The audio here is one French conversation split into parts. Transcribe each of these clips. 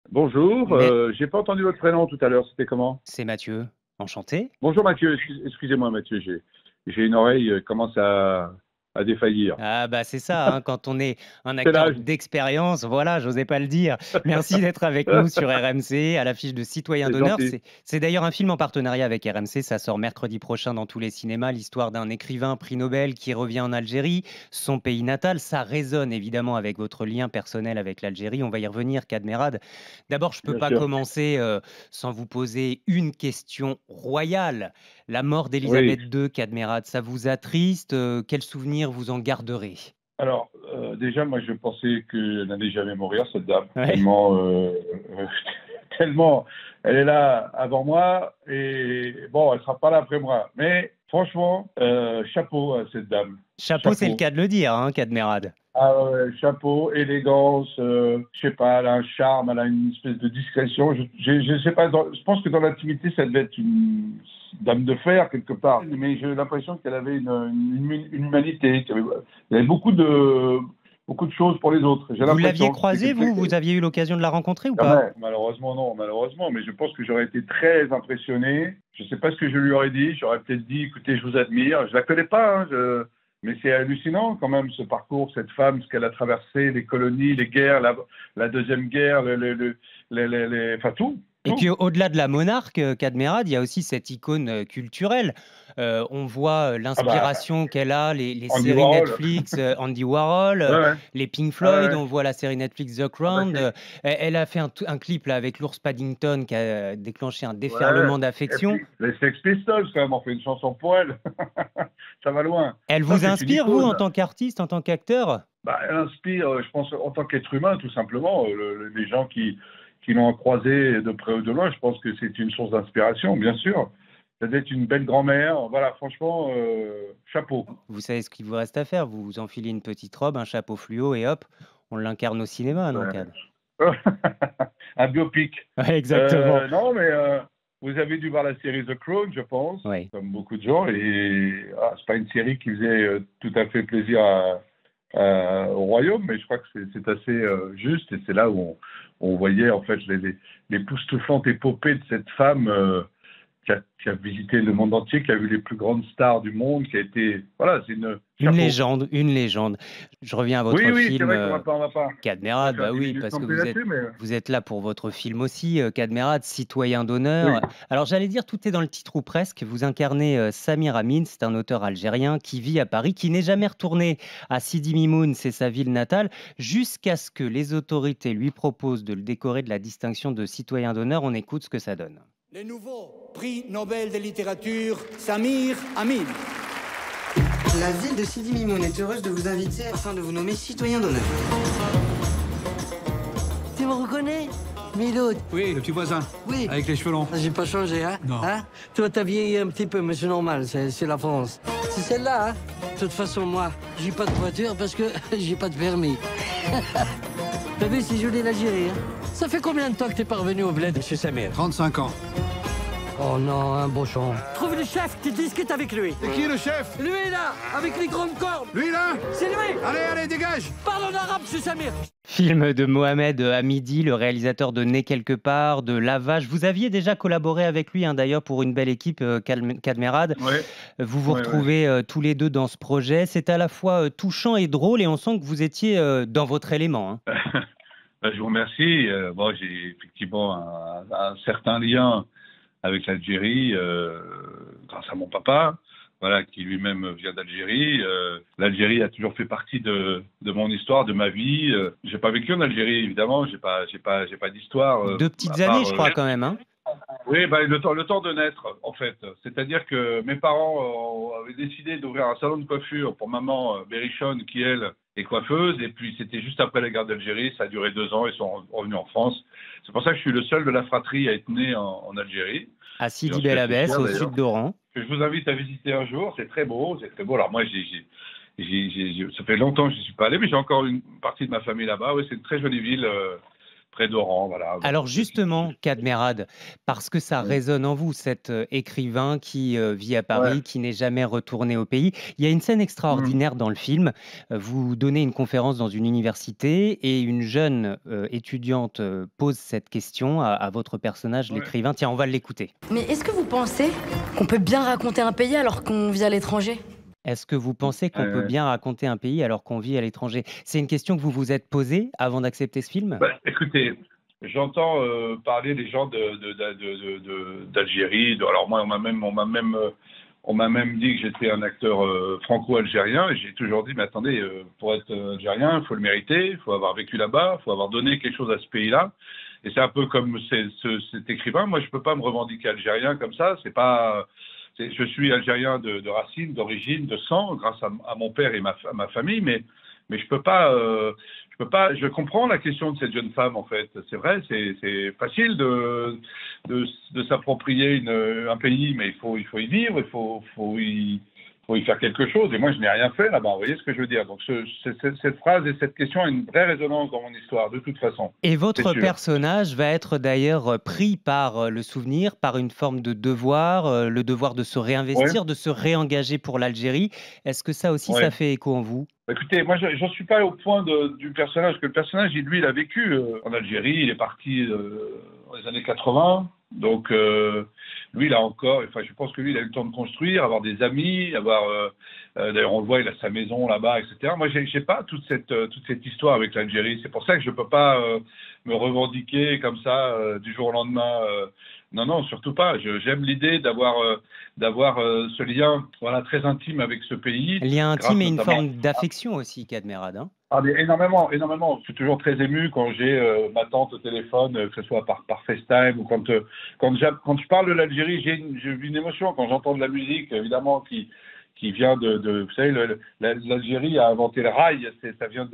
Bonjour, Mais j'ai pas entendu votre prénom tout à l'heure, c'était comment? c'est Mathieu. Enchanté. Bonjour Mathieu, excusez-moi Mathieu, j'ai une oreille qui commence à défaillir. Ah bah c'est ça, hein, quand on est un C'est acteur l'âge, d'expérience, voilà, j'osais pas le dire. Merci d'être avec nous sur RMC à l'affiche de Citoyen c'est d'honneur. gentil. C'est d'ailleurs un film en partenariat avec RMC, ça sort mercredi prochain dans tous les cinémas, l'histoire d'un écrivain prix Nobel qui revient en Algérie, son pays natal. Ça résonne évidemment avec votre lien personnel avec l'Algérie. On va y revenir, Kadmerad. D'abord, je peux Bien pas sûr. commencer sans vous poser une question royale. La mort Oui, d'Élisabeth II, Cadmerade, ça vous attriste? Quel souvenir vous en garderez? alors déjà moi je pensais qu'elle n'allait jamais mourir cette dame, Ouais. tellement, tellement elle est là avant moi et bon elle sera pas là après moi. Mais franchement, chapeau à cette dame, Chapeau, c'est le chapeau. cas de le dire, hein, Cadmerade. Ah ouais, chapeau, élégance, je sais pas, elle a un charme, elle a une espèce de discrétion. Je sais pas, je pense que dans l'intimité, ça devait être une dame de fer quelque part. Mais j'ai l'impression qu'elle avait une humanité. Il y avait beaucoup de choses pour les autres. J'ai Vous l'aviez l'impression que c'était croisée, quelqu'un vous? qui... Vous aviez eu l'occasion de la rencontrer ou pas? Jamais. Malheureusement, non, malheureusement. Mais je pense que j'aurais été très impressionné. Je sais pas ce que je lui aurais dit. J'aurais peut-être dit, écoutez, je vous admire. Je la connais pas, hein, mais c'est hallucinant quand même ce parcours, cette femme, ce qu'elle a traversé, les colonies, les guerres, la deuxième guerre, enfin tout, Et tout. puis au-delà de la monarque, Cadmerade, il y a aussi cette icône culturelle. On voit Ah bah, l'inspiration qu'elle a, les Andy séries Warhol. Netflix, Andy Warhol, Ouais, ouais. les Pink Ah ouais, Floyd, ouais. on voit la série Netflix The Ah bah Crown. Elle a fait un clip là, avec l'ours Paddington qui a déclenché un ouais. déferlement Et d'affection. puis les Sex Pistols quand même ont fait une chanson pour elle. Ça va loin. Elle Ça vous c'est une inspire, vous, en icône. tant qu'artiste, en tant qu'acteur? Bah, elle inspire, je pense, en tant qu'être humain, tout simplement. Les gens qui l'ont croisé de près ou de loin, je pense que c'est une source d'inspiration, bien sûr. Ça doit être une belle grand-mère. Voilà, franchement, chapeau. Vous savez ce qu'il vous reste à faire, vous vous enfilez une petite robe, un chapeau fluo et hop, on l'incarne au cinéma, non, Ouais. Cad? Un biopic. Ouais, exactement. Non, mais vous avez dû voir la série The Crown, je pense, Ouais. comme beaucoup de gens. Et c'est pas une série qui faisait tout à fait plaisir au royaume, mais je crois que c'est assez juste. Et c'est là où on voyait en fait l'époustouflante épopée de cette femme qui a visité le monde entier, qui a vu les plus grandes stars du monde, qui a été. Voilà, c'est une. Une Chapeau. légende, une légende. Je reviens à Oui, votre oui, c'est film, vrai qu'on va pas Cadmerade, faire bah 10 oui, minutes parce non que plus là-dessus, mais. vous êtes là pour votre film aussi, Cadmerade, citoyen Oui. d'honneur. Alors j'allais dire, tout est dans le titre ou presque. Vous incarnez Samir Amin, c'est un auteur algérien qui vit à Paris, qui n'est jamais retourné à Sidi Mimoun, c'est sa ville natale, jusqu'à ce que les autorités lui proposent de le décorer de la distinction de citoyen d'honneur. On écoute ce que ça donne. Le nouveau prix Nobel de littérature, Samir Amin. La ville de Sidi Mimoun est heureuse de vous inviter afin de vous nommer citoyen d'honneur. Tu me reconnais, Miloud? Oui, le petit voisin. Oui. Avec les cheveux longs. J'ai pas changé, hein? Non. Hein? Toi, t'as vieilli un petit peu, mais c'est normal, c'est la France. C'est celle-là, hein? De toute façon, moi, j'ai pas de voiture parce que j'ai pas de permis. T'as vu, c'est joli l'Algérie, hein? Ça fait combien de temps que t'es pas revenu au bled, monsieur Samir? 35 ans. Oh non, un beau champ. Trouve le chef, tu discutes avec lui. C'est qui le chef? Lui, là, avec les grandes cornes. Lui là? C'est lui. Allez, dégage! Parle en arabe, monsieur Samir. Film de Mohamed Hamidi, le réalisateur de Né quelque part, de Lavage. Vous aviez déjà collaboré avec lui, hein, d'ailleurs, pour une belle équipe, Cadmerade. Ouais, Vous vous ouais, ouais. retrouvez tous les deux dans ce projet. C'est à la fois touchant et drôle, et on sent que vous étiez dans votre élément, hein. Ben, je vous remercie. Bon, j'ai effectivement un certain lien avec l'Algérie grâce à mon papa, voilà, qui lui-même vient d'Algérie. L'Algérie a toujours fait partie de mon histoire, de ma vie. J'ai pas vécu en Algérie, évidemment. J'ai pas d'histoire Deux à petites années, part. je crois, quand même, hein. Oui, ben, le temps de naître, en fait. C'est-à-dire que mes parents avaient décidé d'ouvrir un salon de coiffure pour maman Berrichonne, qui, elle, est coiffeuse. Et puis, c'était juste après la guerre d'Algérie. Ça a duré 2 ans. Ils sont revenus en France. C'est pour ça que je suis le seul de la fratrie à être né en Algérie. À Et j'en Sidi suis Bel assez Abbès, fier, au d'ailleurs. sud d'Oran. Que je vous invite à visiter un jour. C'est très beau. C'est très beau. Alors, moi, ça fait longtemps que je ne suis pas allé, mais j'ai encore une partie de ma famille là-bas. Oui, c'est une très jolie ville. Fred Oran, voilà. Alors justement, Kadmerad, parce que ça Ouais. résonne en vous, cet écrivain qui vit à Ouais. Paris, qui n'est jamais retourné au pays. Il y a une scène extraordinaire dans le film. Vous donnez une conférence dans une université et une jeune étudiante pose cette question à votre personnage, Ouais. l'écrivain. Tiens, on va l'écouter. Mais est-ce que vous pensez qu'on peut bien raconter un pays alors qu'on vit à l'étranger? Est-ce que vous pensez qu'on peut Euh, bien raconter un pays alors qu'on vit à l'étranger? C'est une question que vous vous êtes posée avant d'accepter ce film? Bah, écoutez, j'entends parler des gens d'Algérie. Alors moi, on m'a même dit que j'étais un acteur franco-algérien. Et j'ai toujours dit, mais attendez, pour être algérien, il faut le mériter, il faut avoir vécu là-bas, il faut avoir donné quelque chose à ce pays-là. Et c'est un peu comme cet écrivain. Moi, je peux pas me revendiquer algérien comme ça. C'est pas. Je suis algérien de racines, d'origine, de sang, grâce à mon père et à ma famille, mais je peux pas. Je peux pas. Je comprends la question de cette jeune femme en fait. C'est vrai, c'est facile de s'approprier un pays, mais il faut y vivre, il faut y faire quelque chose. Et moi, je n'ai rien fait là-bas. Vous voyez ce que je veux dire? Donc cette phrase et cette question a une vraie résonance dans mon histoire, de toute façon. Et C'est votre sûr. personnage va être d'ailleurs pris par le souvenir, par une forme de devoir, le devoir de se Ouais. réinvestir, de se réengager pour l'Algérie. Est-ce que ça aussi, ça Ouais. fait écho en vous? Écoutez, moi, j'en suis pas au point du personnage, parce que le personnage, lui, il a vécu en Algérie, il est parti dans les années 80, donc lui, il a encore, enfin, je pense que lui, il a eu le temps de construire, avoir des amis, d'ailleurs, on le voit, il a sa maison là-bas, etc. Moi, j'ai pas toute cette histoire avec l'Algérie, c'est pour ça que je peux pas me revendiquer comme ça du jour au lendemain. Non, non, surtout pas. J'aime l'idée d'avoir ce lien, voilà, très intime avec ce pays. Lien Grâce intime et une notamment forme d'affection aussi, Kadmerad, hein. Ah, mais énormément, énormément. Je suis toujours très ému quand j'ai ma tante au téléphone, que ce soit par FaceTime ou quand je parle de l'Algérie, j'ai une émotion quand j'entends de la musique, évidemment, qui vient vous savez, l'Algérie a inventé le rail, ça vient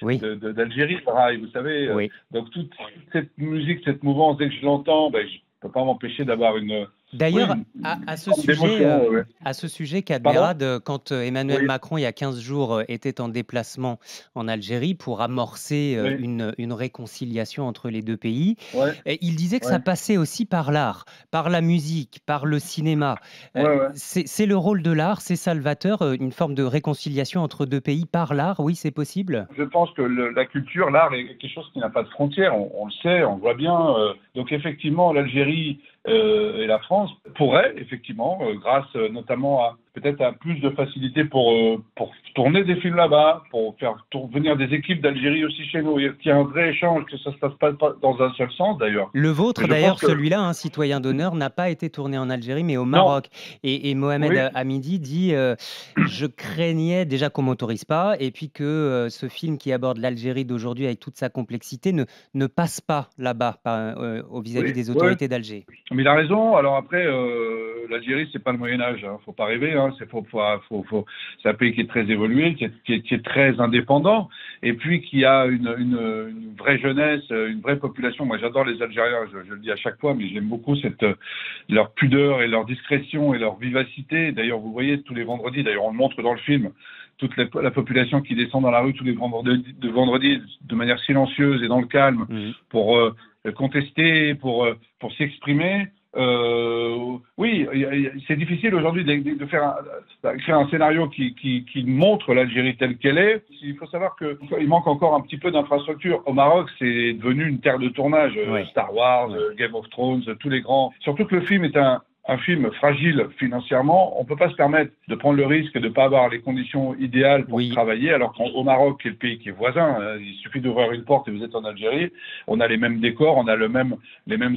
Oui, d'Algérie, le rail, vous savez. oui. Donc toute cette musique, cette mouvance, dès que je l'entends, ben, je peux pas m'empêcher d'avoir oui, D'ailleurs, une à ce forme d'émotion. sujet, Ouais. à ce sujet, Pardon? Kadmerad, quand Emmanuel Oui, Macron, il y a 15 jours, était en déplacement en Algérie pour amorcer oui, une réconciliation entre les deux pays, ouais, et il disait que ouais, ça passait aussi par l'art, par la musique, par le cinéma. ouais, ouais. C'est le rôle de l'art, c'est salvateur, une forme de réconciliation entre deux pays par l'art, oui, c'est possible? Je pense que la culture, l'art est quelque chose qui n'a pas de frontières. On le sait, on le voit bien. Donc effectivement, l'Algérie et la France pourraient effectivement, grâce notamment peut-être à plus de facilité pour tourner des films là-bas, pour faire venir des équipes d'Algérie aussi chez nous, et qu'il y ait un vrai échange, que ça ne se passe pas dans un seul sens d'ailleurs. Le vôtre, Mais je d'ailleurs, pense que celui-là, un citoyen d'honneur, n'a pas été tourné en Algérie, mais au non, Maroc. Et Mohamed oui, Hamidi dit je craignais déjà qu'on m'autorise pas, et puis que ce film qui aborde l'Algérie d'aujourd'hui avec toute sa complexité ne passe pas là-bas vis-à-vis oui, des oui. autorités d'Alger. Mais il a raison. Alors après, l'Algérie, c'est pas le Moyen Âge. Faut pas rêver. C'est un pays qui est très évolué, qui est très indépendant, et puis qui a une vraie jeunesse, une vraie population. Moi, j'adore les Algériens. Je le dis à chaque fois, mais j'aime beaucoup leur pudeur et leur discrétion et leur vivacité. D'ailleurs, vous voyez tous les vendredis. D'ailleurs, on le montre dans le film. Toute la population qui descend dans la rue tous les vendredis de manière silencieuse et dans le calme Mhm. pour contester, pour s'exprimer. Oui, c'est difficile aujourd'hui de créer un scénario qui montre l'Algérie telle qu'elle est. Il faut savoir qu'il manque encore un petit peu d'infrastructure. Au Maroc, c'est devenu une terre de tournage. Oui. Star Wars, Oui. Game of Thrones, tous les grands. Surtout que le film est un film fragile financièrement. On ne peut pas se permettre de prendre le risque de ne pas avoir les conditions idéales pour Oui. travailler, alors qu'au Maroc, qui est le pays qui est voisin, il suffit d'ouvrir une porte et vous êtes en Algérie. On a les mêmes décors, on a les mêmes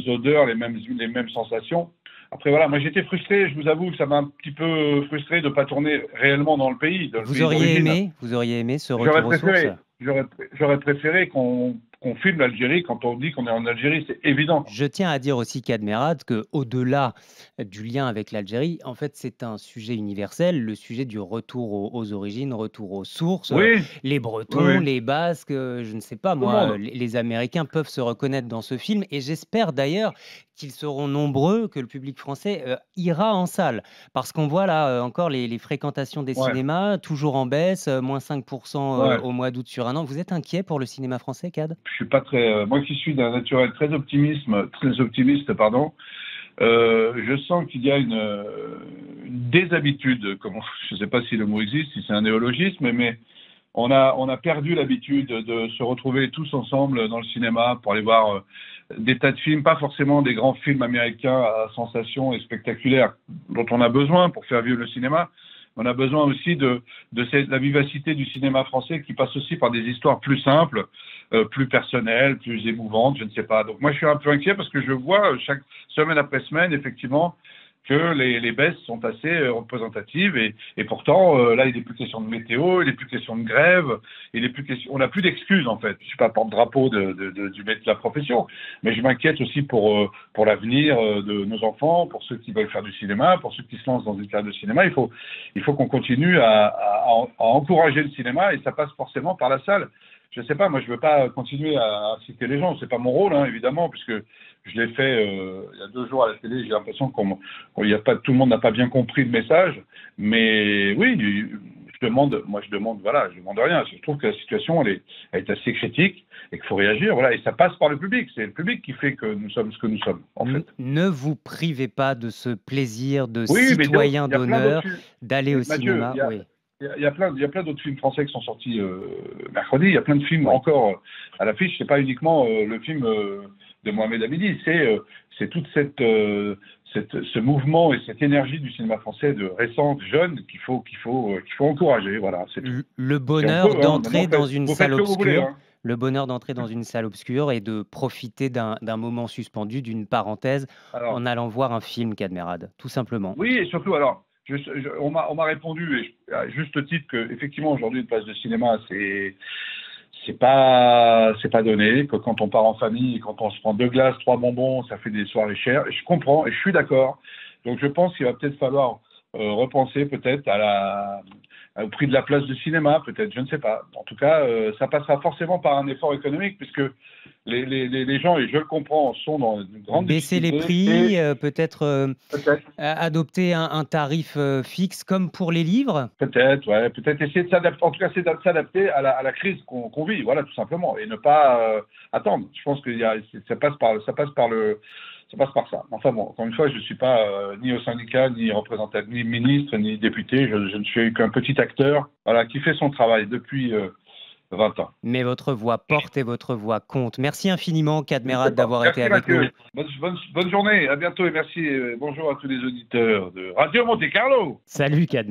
odeurs, les mêmes sensations. Après, voilà, moi j'étais frustré, je vous avoue que ça m'a un petit peu frustré de ne pas tourner réellement dans le pays, dans le pays d'origine. Vous auriez aimé ce J'aurais retour aux préféré, sources? j'aurais préféré qu'on filme l'Algérie quand on dit qu'on est en Algérie, c'est évident. Je tiens à dire aussi, Kadmerad, qu'au-delà du lien avec l'Algérie, en fait, c'est un sujet universel, le sujet du retour aux origines, retour aux sources. Oui, Les Bretons, oui, les Basques, je ne sais pas, tout le moi, monde. les Américains peuvent se reconnaître dans ce film. Et j'espère d'ailleurs qu'ils seront nombreux, que le public français ira en salle. Parce qu'on voit là encore les fréquentations des Ouais, cinémas, toujours en baisse, moins 5% ouais. au mois d'août sur un an. Vous êtes inquiet pour le cinéma français, Kad? suis pas très, moi qui suis d'un naturel très optimiste, pardon. Je sens qu'il y a une déshabitude, je ne sais pas si le mot existe, si c'est un néologisme, mais on a perdu l'habitude de se retrouver tous ensemble dans le cinéma pour aller voir des tas de films, pas forcément des grands films américains à sensation et spectaculaires dont on a besoin pour faire vivre le cinéma. On a besoin aussi de la vivacité du cinéma français qui passe aussi par des histoires plus simples, plus personnelles, plus émouvantes, je ne sais pas. Donc moi je suis un peu inquiet parce que je vois chaque semaine après semaine effectivement que les baisses sont assez représentatives et pourtant là il n'est plus question de météo, il n'est plus question de grève, on n'a plus d'excuses en fait. Je suis pas porte-drapeau du métier de la profession, mais je m'inquiète aussi pour l'avenir de nos enfants, pour ceux qui veulent faire du cinéma, pour ceux qui se lancent dans une carrière de cinéma. Il faut qu'on continue à encourager le cinéma et ça passe forcément par la salle. Je sais pas, moi je veux pas continuer à inciter les gens, c'est pas mon rôle évidemment, puisque je l'ai fait il y a 2 jours à la télé, j'ai l'impression tout le monde n'a pas bien compris le message, mais oui, je demande rien, je trouve que la situation elle est assez critique et qu'il faut réagir, voilà, et ça passe par le public, c'est le public qui fait que nous sommes ce que nous sommes, en fait. Ne vous privez pas de ce plaisir de citoyen d'honneur d'aller au cinéma. Il y a plein d'autres films français qui sont sortis mercredi. Il y a plein de films encore à l'affiche. C'est pas uniquement le film de Mohamed Hamidi. C'est toute ce mouvement et cette énergie du cinéma français récente, jeune, qu'il faut encourager. Voilà. C'est tout. Le bonheur d'entrer dans une salle obscure. Hein. Le bonheur d'entrer dans une salle obscure et de profiter d'un moment suspendu, d'une parenthèse, en allant voir un film, Kad tout simplement. Oui, et surtout on m'a répondu, et à juste titre, que effectivement aujourd'hui une place de cinéma c'est pas donné, que quand on part en famille, quand on se prend 2 glaces, 3 bonbons, ça fait des soirées chères. Et je comprends et je suis d'accord. Donc je pense qu'il va peut-être falloir repenser peut-être au prix de la place de cinéma, peut-être, je ne sais pas. En tout cas, ça passera forcément par un effort économique, puisque les gens, et je le comprends, sont dans une grande baisser les prix, peut-être adopter un tarif fixe comme pour les livres. Peut-être essayer de s'adapter, en tout cas, c'est de s'adapter à la crise qu'on vit, voilà, tout simplement, et ne pas attendre. Je pense que ça passe par ça. Enfin bon, encore une fois, je ne suis pas ni au syndicat, ni représentant, ni ministre, ni député. Je ne suis qu'un petit acteur, voilà, qui fait son travail depuis 20 ans. Mais votre voix porte et votre voix compte. Merci infiniment, Kad d'avoir été avec nous. Bonne journée, à bientôt et merci. Bonjour à tous les auditeurs de Radio Monte Carlo. Salut, Kad